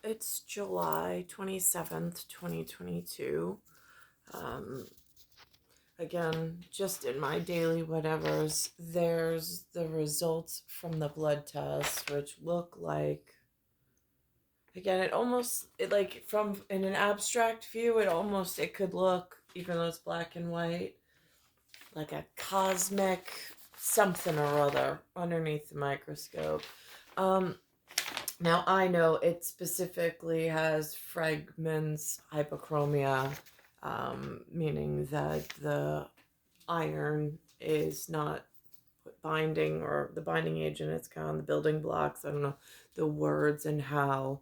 It's July 27th, 2022. Um, Again, just in my daily whatevers, there's the results from the blood test, which look like, again, it like, from in an abstract view, it could look, even though it's black and white, like a cosmic something or other underneath the microscope. Now I know it specifically has fragments hypochromia, meaning that the iron is not binding, or the binding agent is kind of the building blocks. I don't know the words and how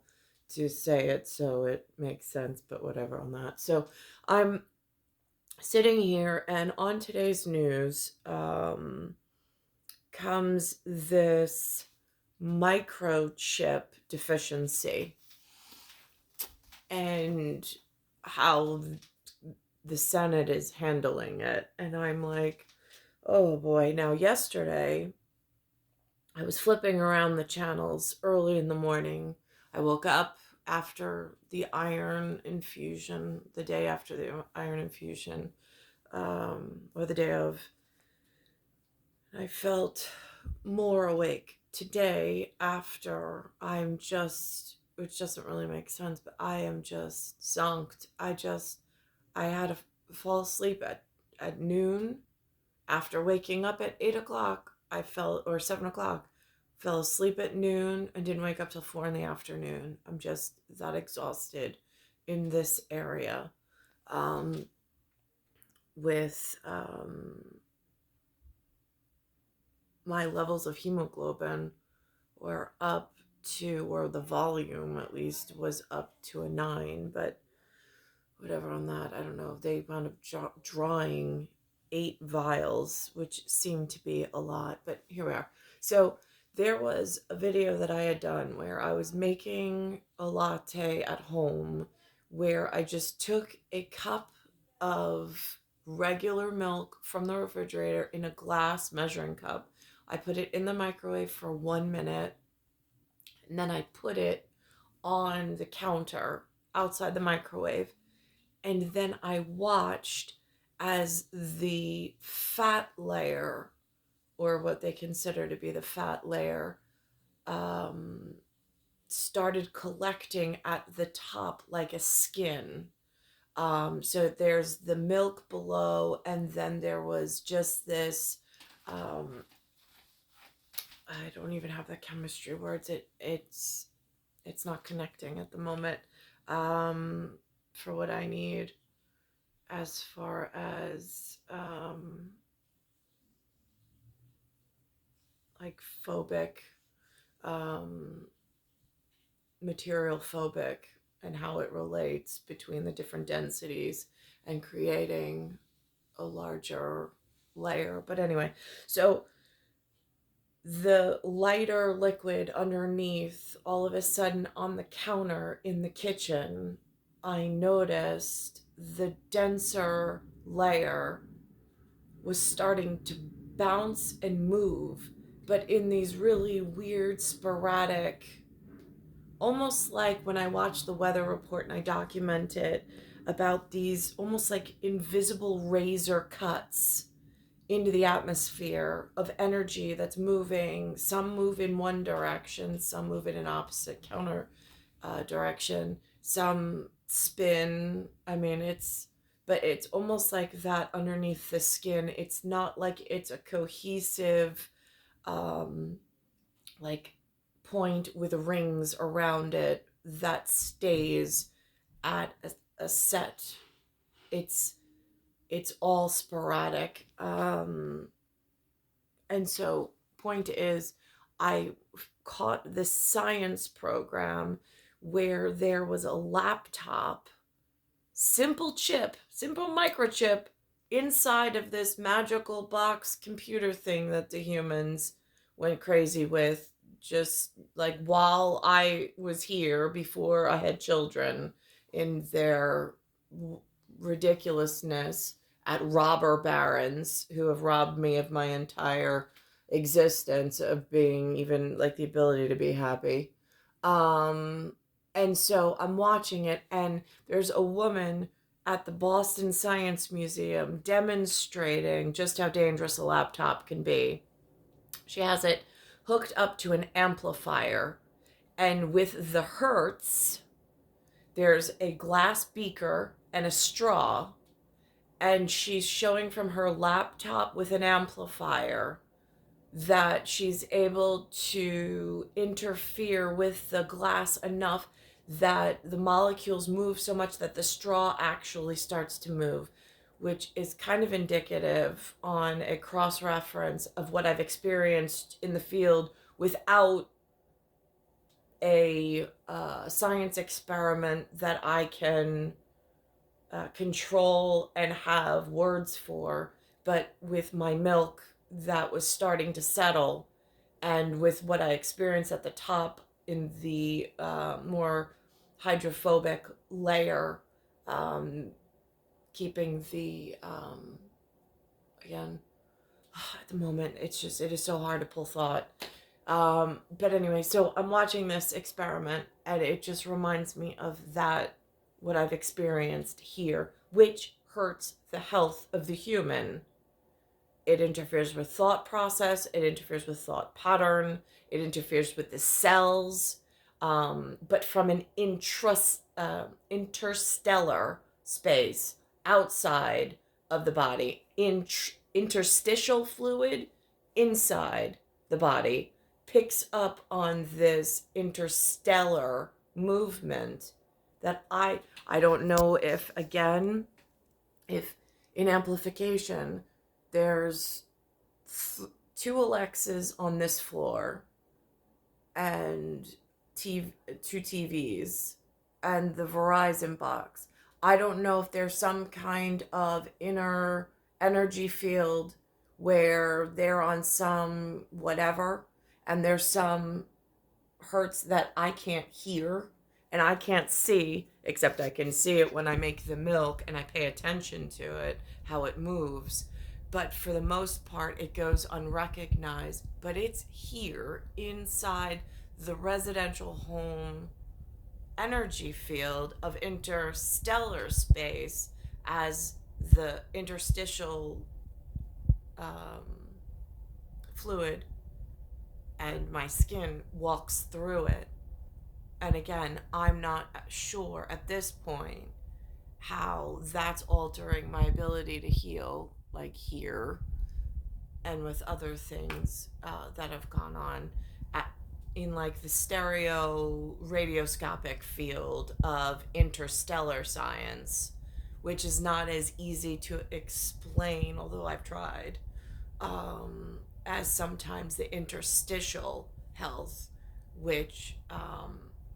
to say it so it makes sense, but whatever on that. So I'm sitting here, and on today's news comes this microchip deficiency and how the Senate is handling it. And I'm like, oh boy. Now, yesterday, I was flipping around the channels early in the morning. I woke up after the iron infusion, the day after the iron infusion, or the day of. I felt more awake today after. Which doesn't really make sense, but I am just zonked. I had to fall asleep at noon. After waking up at 8 o'clock, or 7 o'clock, fell asleep at noon and didn't wake up till 4 in the afternoon. I'm just that exhausted in this area. With my levels of hemoglobin were up to, or the volume at least was up to a 9, but whatever on that. I don't know. They wound up drawing 8 vials, which seemed to be a lot, but here we are. So there was a video that I had done where I was making a latte at home, where I just took a cup of regular milk from the refrigerator in a glass measuring cup. I put it in the microwave for 1 minute, and then I put it on the counter outside the microwave. And then I watched as the fat layer, or what they consider to be the fat layer, started collecting at the top like a skin. So there's the milk below, and then there was just this, I don't even have the chemistry words. It's not connecting at the moment, for what I need, as far as like phobic, material phobic, and how it relates between the different densities and creating a larger layer. But anyway, so the lighter liquid underneath, all of a sudden on the counter in the kitchen, I noticed the denser layer was starting to bounce and move, but in these really weird, sporadic, almost like when I watch the weather report and I document it, about these almost like invisible razor cuts into the atmosphere of energy that's moving. Some move in one direction, some move in an opposite counter direction, some spin. I mean, but it's almost like that underneath the skin. It's not like it's a cohesive, like, point with rings around it that stays at a set. It's all sporadic. And so point is, I caught this science program where there was a laptop, simple microchip inside of this magical box computer thing that the humans went crazy with, just like while I was here, before I had children, in their ridiculousness at robber barons who have robbed me of my entire existence of being even like the ability to be happy. Um, and so I'm watching it, and there's a woman at the Boston Science Museum demonstrating just how dangerous a laptop can be. She has it hooked up to an amplifier, and with the hertz, there's a glass beaker and a straw, and she's showing from her laptop with an amplifier that she's able to interfere with the glass enough that the molecules move so much that the straw actually starts to move, which is kind of indicative on a cross reference of what I've experienced in the field without a science experiment that I can control and have words for, but with my milk that was starting to settle, and with what I experienced at the top in the more hydrophobic layer, um, keeping the again at the moment it is so hard to pull thought. But anyway, so I'm watching this experiment, and it just reminds me of that, what I've experienced here, which hurts the health of the human. It interferes with thought process, it interferes with thought pattern, it interferes with the cells, but from an interstellar space outside of the body, interstitial fluid inside the body picks up on this interstellar movement that I don't know if, again, if in amplification there's two Alexas on this floor and two TVs and the Verizon box. I don't know if there's some kind of inner energy field where they're on some whatever, and there's some hertz that I can't hear and I can't see, except I can see it when I make the milk and I pay attention to it, how it moves. But for the most part, it goes unrecognized, but it's here inside the residential home energy field of interstellar space as the interstitial um, fluid and my skin walks through it. And again, I'm not sure at this point how that's altering my ability to heal, like here, and with other things that have gone on in like the stereo radioscopic field of interstellar science, which is not as easy to explain, although I've tried, as sometimes the interstitial health, which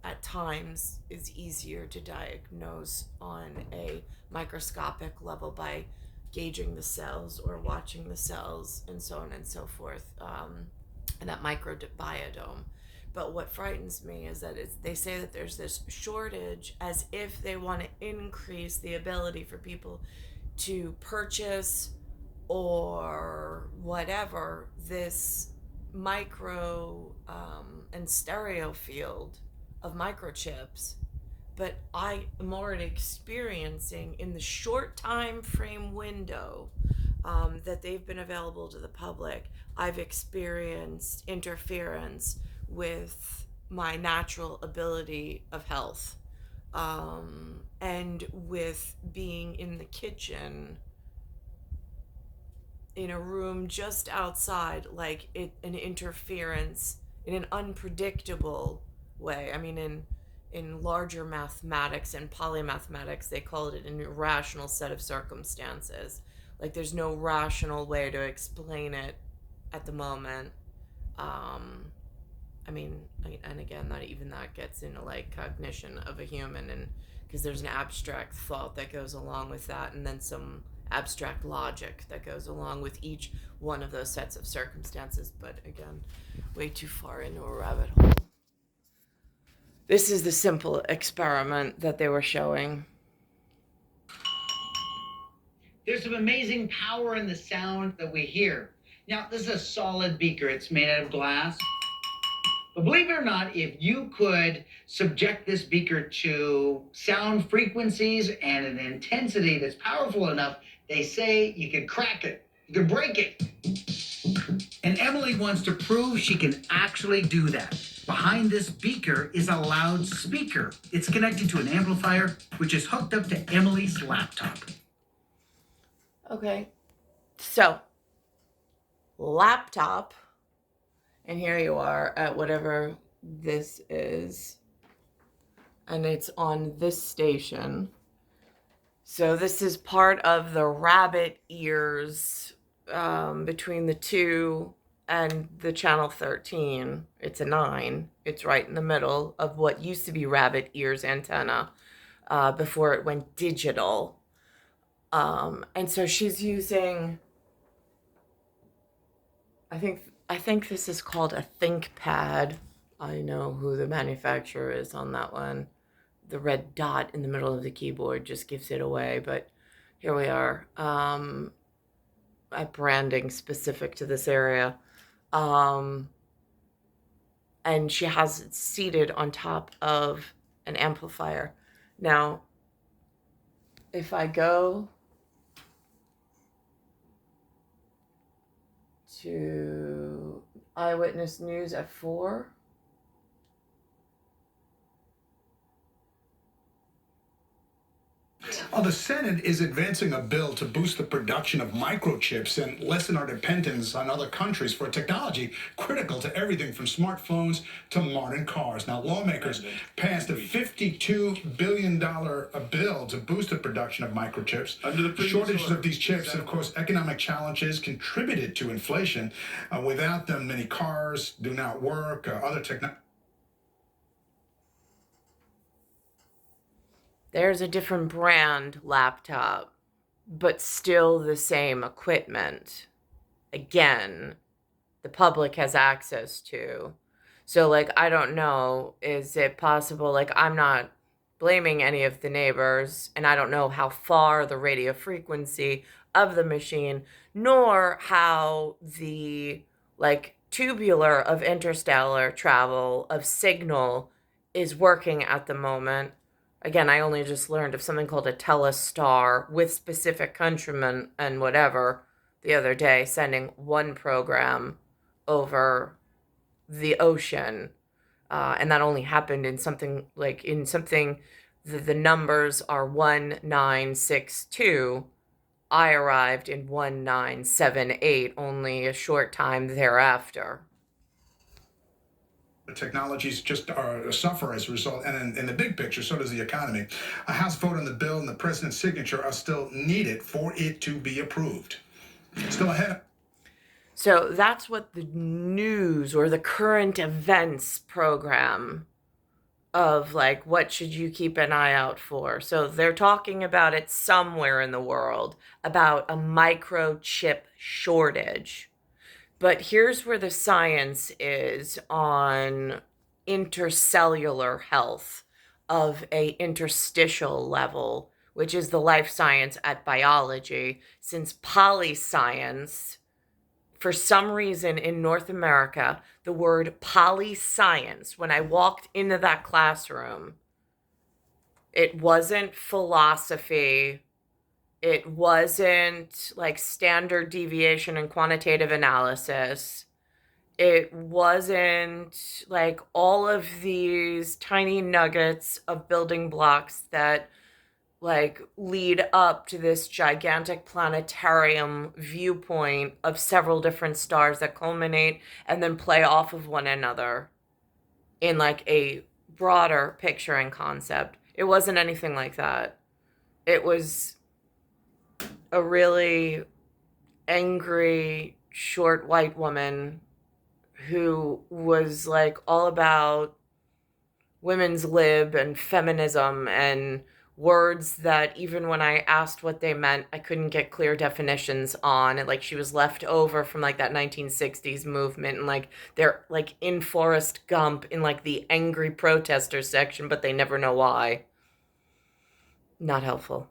at times is easier to diagnose on a microscopic level by gauging the cells or watching the cells and so on and so forth, and that microbiome. But what frightens me is that they say that there's this shortage, as if they want to increase the ability for people to purchase or whatever this micro and stereo field of microchips. But I am already experiencing in the short time frame window that they've been available to the public, I've experienced interference with my natural ability of health, and with being in the kitchen in a room just outside, like an interference in an unpredictable way. I mean, in larger mathematics and polymathematics, they call it an irrational set of circumstances. Like there's no rational way to explain it at the moment. I mean, and again, not even that gets into like cognition of a human, and because there's an abstract thought that goes along with that, and then some abstract logic that goes along with each one of those sets of circumstances. But again, way too far into a rabbit hole. This is the simple experiment that they were showing. There's some amazing power in the sound that we hear. Now, this is a solid beaker. It's made out of glass. But believe it or not, if you could subject this beaker to sound frequencies and an intensity that's powerful enough, they say you could crack it, you could break it. And Emily wants to prove she can actually do that. Behind this beaker is a loudspeaker. It's connected to an amplifier, which is hooked up to Emily's laptop. Okay. So, laptop. And here you are at whatever this is. And it's on this station. So this is part of the rabbit ears between the 2 and the channel 13. It's a 9. It's right in the middle of what used to be rabbit ears antenna before it went digital. And so she's using, I think this is called a ThinkPad. I know who the manufacturer is on that one. The red dot in the middle of the keyboard just gives it away, but here we are. Branding specific to this area. And she has it seated on top of an amplifier. Now, if I go to Eyewitness News at 4, the Senate is advancing a bill to boost the production of microchips and lessen our dependence on other countries for technology critical to everything from smartphones to modern cars. Now, lawmakers passed a $52 billion bill to boost the production of microchips. The shortages of these chips and, of course, economic challenges contributed to inflation. Without them, many cars do not work. Other technology. There's a different brand laptop, but still the same equipment. Again, the public has access to. So, like, I don't know, is it possible, like, I'm not blaming any of the neighbors, and I don't know how far the radio frequency of the machine, nor how the, like, tubular of interstellar travel of signal is working at the moment. Again, I only just learned of something called a telestar with specific countrymen and whatever the other day, sending one program over the ocean. And that only happened in something the numbers are 1962. I arrived in 1978, only a short time thereafter. The technologies just suffer as a result, and in the big picture, so does the economy. A House vote on the bill and the president's signature are still needed for it to be approved. Still ahead. So that's what the news or the current events program of, like, what should you keep an eye out for. So they're talking about it somewhere in the world, about a microchip shortage. But here's where the science is on intercellular health of a interstitial level, which is the life science at biology, since polyscience, for some reason in North America, the word polyscience, when I walked into that classroom, it wasn't philosophy. It wasn't like standard deviation and quantitative analysis. It wasn't like all of these tiny nuggets of building blocks that like lead up to this gigantic planetarium viewpoint of several different stars that culminate and then play off of one another in like a broader picture and concept. It wasn't anything like that. It was a really angry, short white woman who was like all about women's lib and feminism and words that even when I asked what they meant, I couldn't get clear definitions on. And like she was left over from like that 1960s movement, and like they're like in Forrest Gump in like the angry protester section, but they never know why. Not helpful.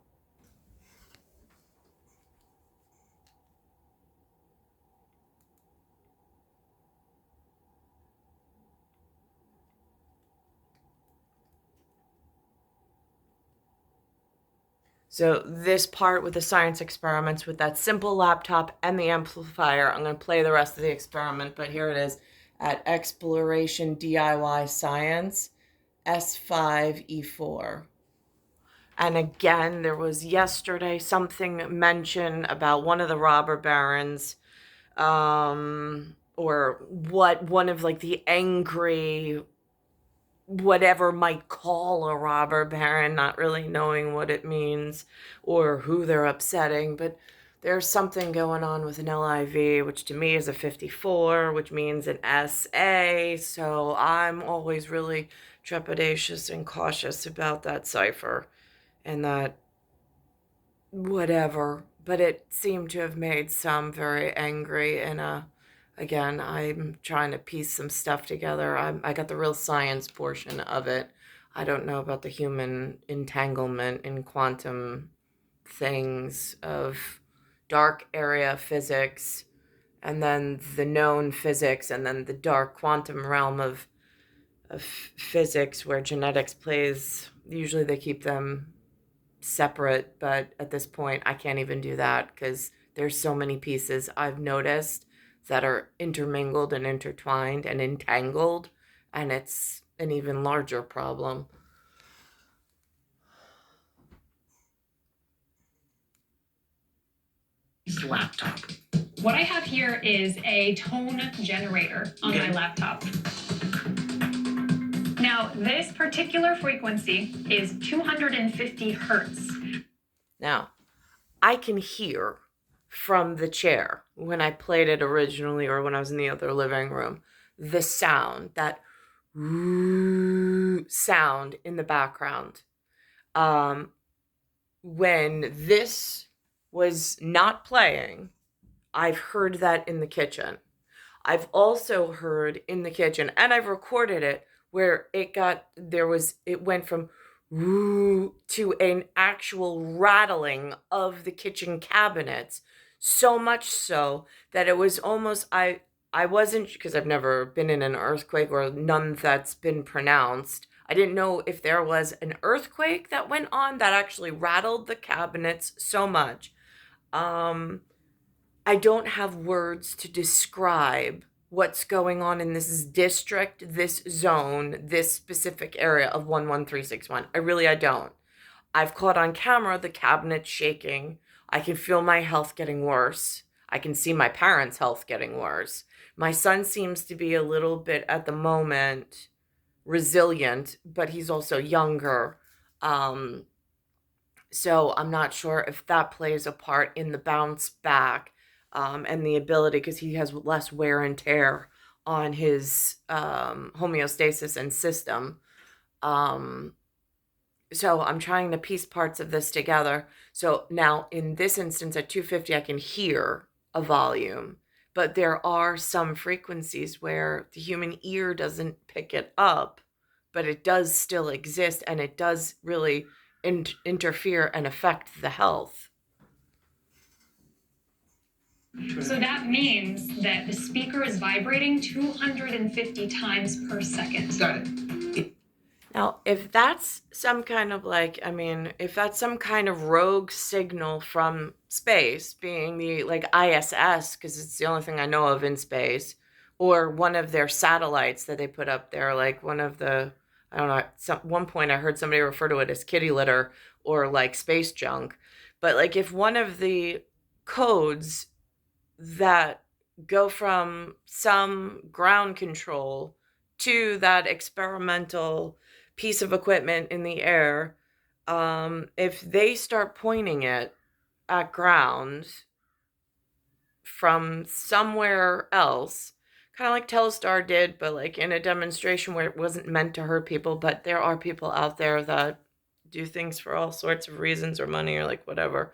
So this part with the science experiments with that simple laptop and the amplifier, I'm going to play the rest of the experiment, but here it is at Xploration DIY Science S5E4. And again, there was yesterday something mentioned about one of the robber barons, or what one of like the angry whatever might call a robber baron, not really knowing what it means or who they're upsetting, but there's something going on with an LIV, which to me is a 54, which means an SA, so I'm always really trepidatious and cautious about that cipher and that whatever, but it seemed to have made some very angry in a, again, I'm trying to piece some stuff together. I got the real science portion of it. I don't know about the human entanglement in quantum things of dark area physics and then the known physics and then the dark quantum realm of physics where genetics plays. Usually they keep them separate, but at this point I can't even do that because there's so many pieces I've noticed that are intermingled and intertwined and entangled, and it's an even larger problem. Laptop. What I have here is a tone generator on my laptop. Now, this particular frequency is 250 hertz. Now, I can hear from the chair when I played it originally or when I was in the other living room, the sound, that sound in the background. When this was not playing, I've heard that in the kitchen. I've also heard in the kitchen, and I've recorded it, where it went from woo to an actual rattling of the kitchen cabinets, so much so that it was almost, I wasn't, because I've never been in an earthquake or none that's been pronounced. I didn't know if there was an earthquake that went on that actually rattled the cabinets so much. I don't have words to describe what's going on in this district, this zone, this specific area of 11361. I don't. I've caught on camera the cabinet shaking. I can feel my health getting worse. I can see my parents' health getting worse. My son seems to be a little bit, at the moment, resilient, but he's also younger. So I'm not sure if that plays a part in the bounce back and the ability, because he has less wear and tear on his homeostasis and system. So I'm trying to piece parts of this together. So now in this instance at 250, I can hear a volume, but there are some frequencies where the human ear doesn't pick it up, but it does still exist, and it does really interfere and affect the health. So that means that the speaker is vibrating 250 times per second. Got it. Now, if that's some kind of if that's some kind of rogue signal from space, being the ISS, because it's the only thing I know of in space, or one of their satellites that they put up there, like one of the, I don't know, at one point I heard somebody refer to it as kitty litter or like space junk. But if one of the codes that go from some ground control to that experimental piece of equipment in the air, if they start pointing it at ground from somewhere else, kind of like Telstar did, but in a demonstration where it wasn't meant to hurt people, but there are people out there that do things for all sorts of reasons or money or whatever.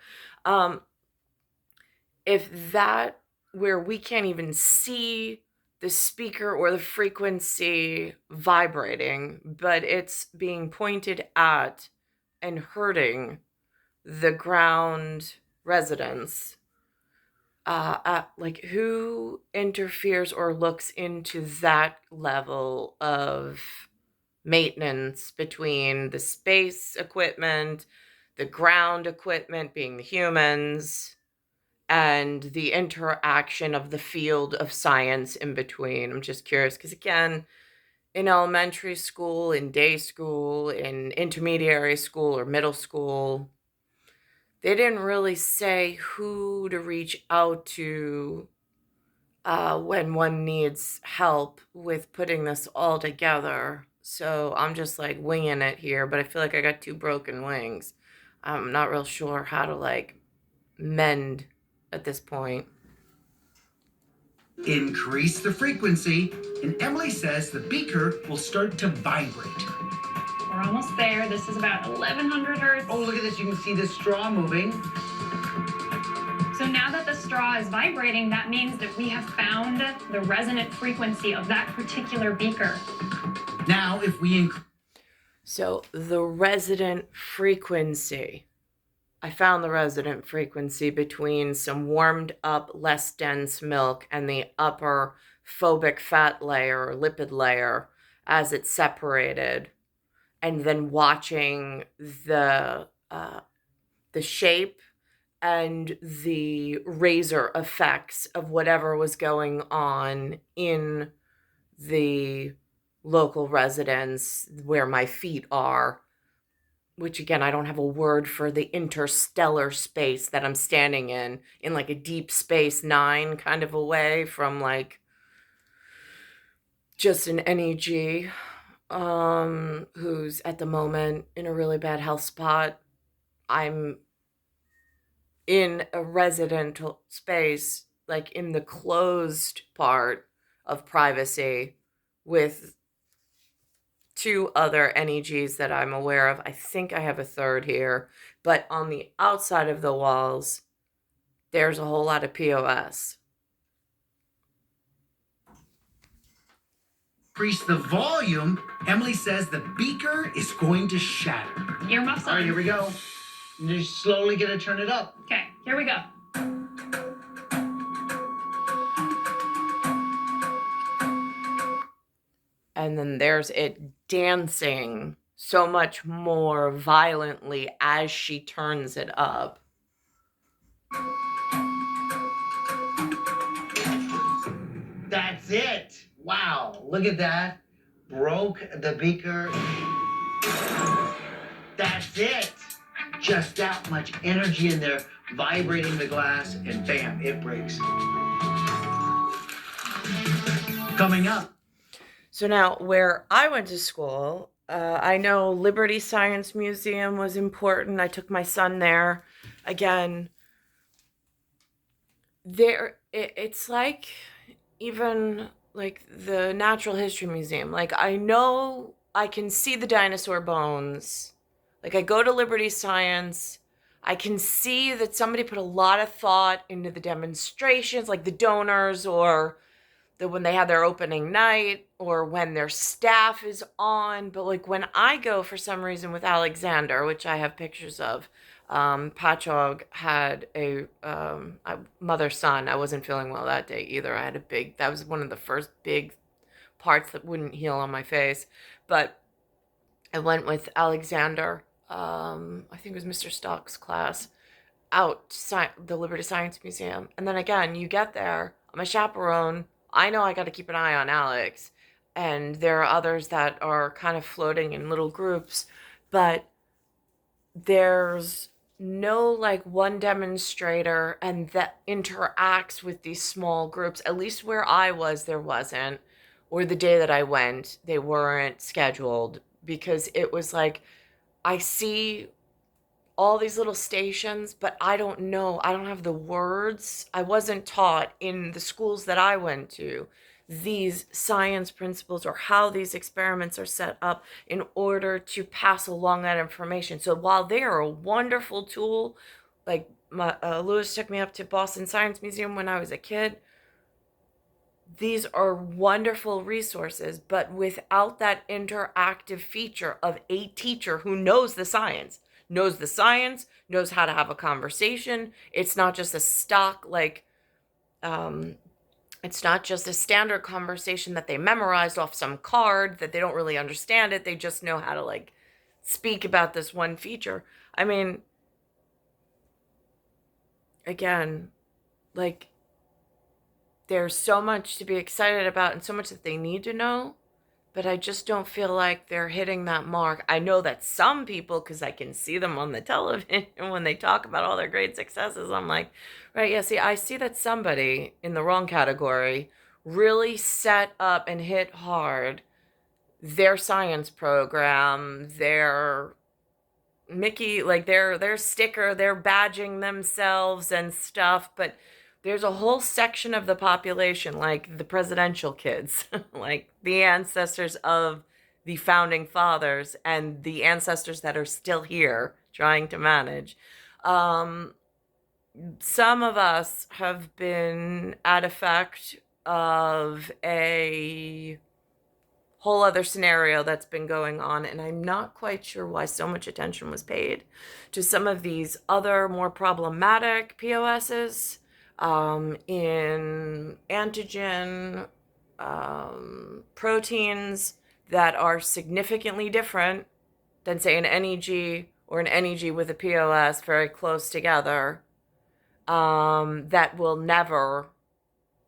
If that, where we can't even see the speaker or the frequency vibrating, but it's being pointed at and hurting the ground residents, who interferes or looks into that level of maintenance between the space equipment, the ground equipment being the humans, and the interaction of the field of science in between. I'm just curious because, again, in elementary school, in day school, in intermediary school or middle school, they didn't really say who to reach out to when one needs help with putting this all together. So I'm just like winging it here, but I feel like I got 2 broken wings. I'm not real sure how to like mend at this point. Increase the frequency, and Emily says the beaker will start to vibrate. We're almost there. This is about 1100 hertz. Oh, look at this. You can see the straw moving. So now that the straw is vibrating, that means that we have found the resonant frequency of that particular beaker. Now, if we So the resonant frequency. I found the resonant frequency between some warmed up, less dense milk and the upper phobic fat layer or lipid layer as it separated, and then watching the shape and the razor effects of whatever was going on in the local residence where my feet are, which again, I don't have a word for the interstellar space that I'm standing in like a Deep Space Nine kind of a way from like just an NEG who's at the moment in a really bad health spot. I'm in a residential space, like in the closed part of privacy with 2 other NEGs that I'm aware of. I think I have a third here, but on the outside of the walls, there's a whole lot of POS. increase the volume, Emily says the beaker is going to shatter. Earmuffs on. All right, here we go. You're slowly going to turn it up. Okay, here we go. And then there's it dancing so much more violently as she turns it up. That's it. Wow, look at that. Broke the beaker. That's it. Just that much energy in there, vibrating the glass, and bam, it breaks. Coming up. So now, where I went to school, I know Liberty Science Museum was important. I took my son there. Again, it's like even like the Natural History Museum. Like, I know I can see the dinosaur bones. Like, I go to Liberty Science, I can see that somebody put a lot of thought into the demonstrations, like the donors, or when they have their opening night, or when their staff is on. But like when I go for some reason with Alexander, which I have pictures of, Patchogue had a mother-son. I wasn't feeling well that day either. I had that was one of the first big parts that wouldn't heal on my face. But I went with Alexander, I think it was Mr. Stock's class, out to the Liberty Science Museum. And then again, you get there, I'm a chaperone, I know I got to keep an eye on Alex, and there are others that are kind of floating in little groups, but there's no like one demonstrator and that interacts with these small groups. At least where I was, there wasn't, or the day that I went, they weren't scheduled, because it was like, I see all these little stations, but I don't know. I don't have the words. I wasn't taught in the schools that I went to these science principles or how these experiments are set up in order to pass along that information. So while they are a wonderful tool, like Lewis took me up to Boston Science Museum when I was a kid, these are wonderful resources, but without that interactive feature of a teacher who knows the science, knows how to have a conversation. It's not just a stock, like, it's not just a standard conversation that they memorized off some card that they don't really understand it. They just know how to, like, speak about this one feature. I mean, again, like, there's so much to be excited about and so much that they need to know, but I just don't feel like they're hitting that mark. I know that some people, because I can see them on the television when they talk about all their great successes, I'm like, right, yeah, see, I see that somebody in the wrong category really set up and hit hard their science program, their Mickey, like their sticker, they're badging themselves and stuff, but there's a whole section of the population, like the presidential kids, like the ancestors of the founding fathers and the ancestors that are still here trying to manage. Um, some of us have been at effect of a whole other scenario that's been going on, and I'm not quite sure why so much attention was paid to some of these other more problematic POSs in antigen proteins that are significantly different than, say, an NEG or an NEG with a POS very close together, that will never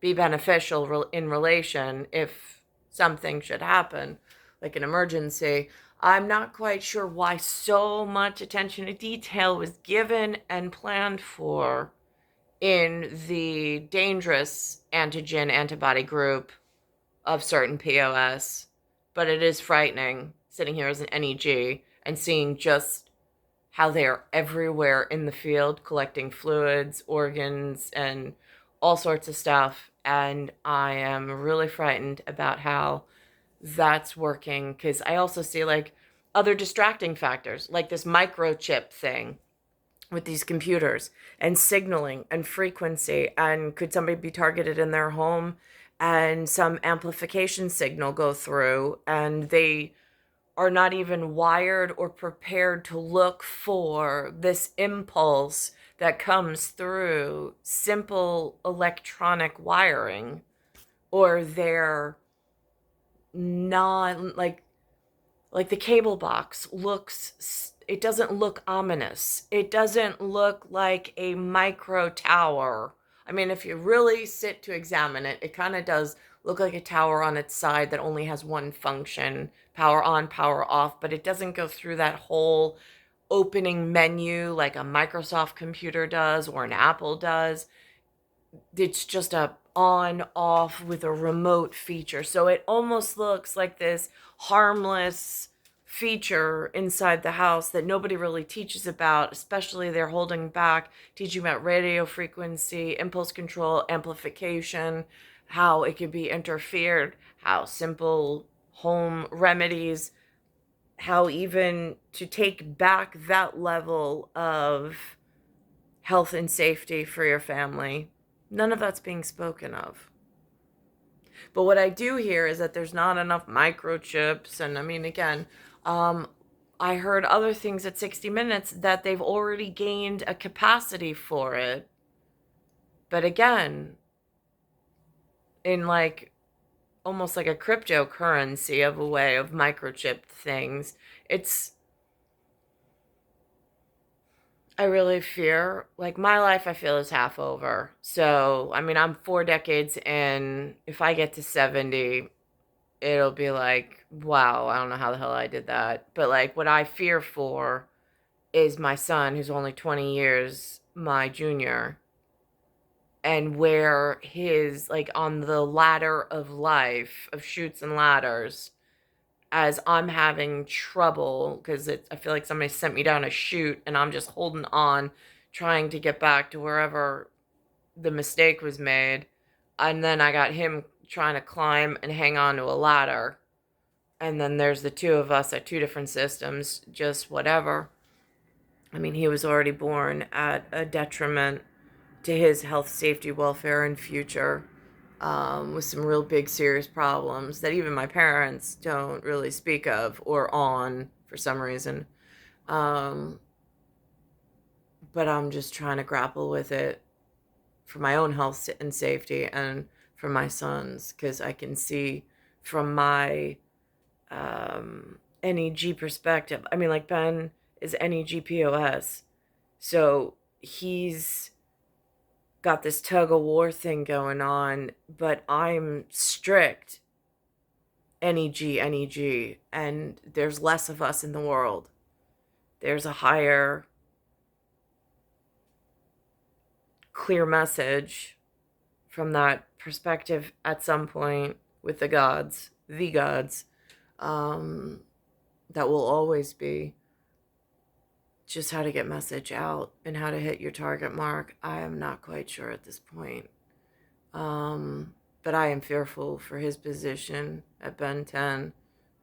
be beneficial in relation if something should happen, like an emergency. I'm not quite sure why so much attention to detail was given and planned for in the dangerous antigen antibody group of certain POS, but it is frightening sitting here as an NEG and seeing just how they are everywhere in the field collecting fluids, organs, and all sorts of stuff. And I am really frightened about how that's working, because I also see like other distracting factors, like this microchip thing with these computers and signaling and frequency. And could somebody be targeted in their home and some amplification signal go through, and they are not even wired or prepared to look for this impulse that comes through simple electronic wiring, or they're not like the cable box looks, it doesn't look ominous. It doesn't look like a micro tower. I mean, if you really sit to examine it, it kind of does look like a tower on its side that only has one function, power on, power off, but it doesn't go through that whole opening menu like a Microsoft computer does or an Apple does. It's just a on off with a remote feature. So it almost looks like this harmless feature inside the house that nobody really teaches about, especially they're holding back teaching about radio frequency, impulse control, amplification, how it could be interfered, how simple home remedies, how even to take back that level of health and safety for your family. None of that's being spoken of. But what I do hear is that there's not enough microchips. And I mean, again, I heard other things at 60 Minutes that they've already gained a capacity for it. But again, in like almost like a cryptocurrency of a way of microchip things, I really fear, like, my life, I feel, is half over. So, I mean, I'm 4 decades in. If I get to 70, it'll be like, wow, I don't know how the hell I did that. But, like, what I fear for is my son, who's only 20 years my junior, and where his, like, on the ladder of life, of chutes and ladders, as I'm having trouble, because I feel like somebody sent me down a chute and I'm just holding on, trying to get back to wherever the mistake was made. And then I got him trying to climb and hang on to a ladder. And then there's the two of us at two different systems, just whatever. I mean, he was already born at a detriment to his health, safety, welfare, and future. With some real big serious problems that even my parents don't really speak of or on for some reason. But I'm just trying to grapple with it for my own health and safety and for my son's, because I can see from my NEG perspective. I mean, like, Ben is NEG POS, so he's got this tug of war thing going on, but I'm strict NEG, and there's less of us in the world. There's a higher, clear message from that perspective at some point with the gods, that will always be. Just how to get message out and how to hit your target mark, I am not quite sure at this point. But I am fearful for his position at Ben 10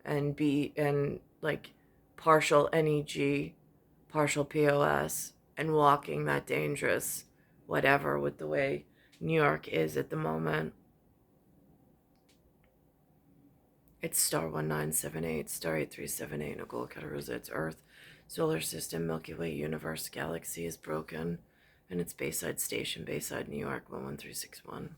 and like partial NEG, partial POS, and walking that dangerous whatever with the way New York is at the moment. It's star 1978, star 8378, Nicole, Cattaruzza. It's Earth, solar system, Milky Way, universe, galaxy is broken, and it's Bayside Station, Bayside, New York, 11361.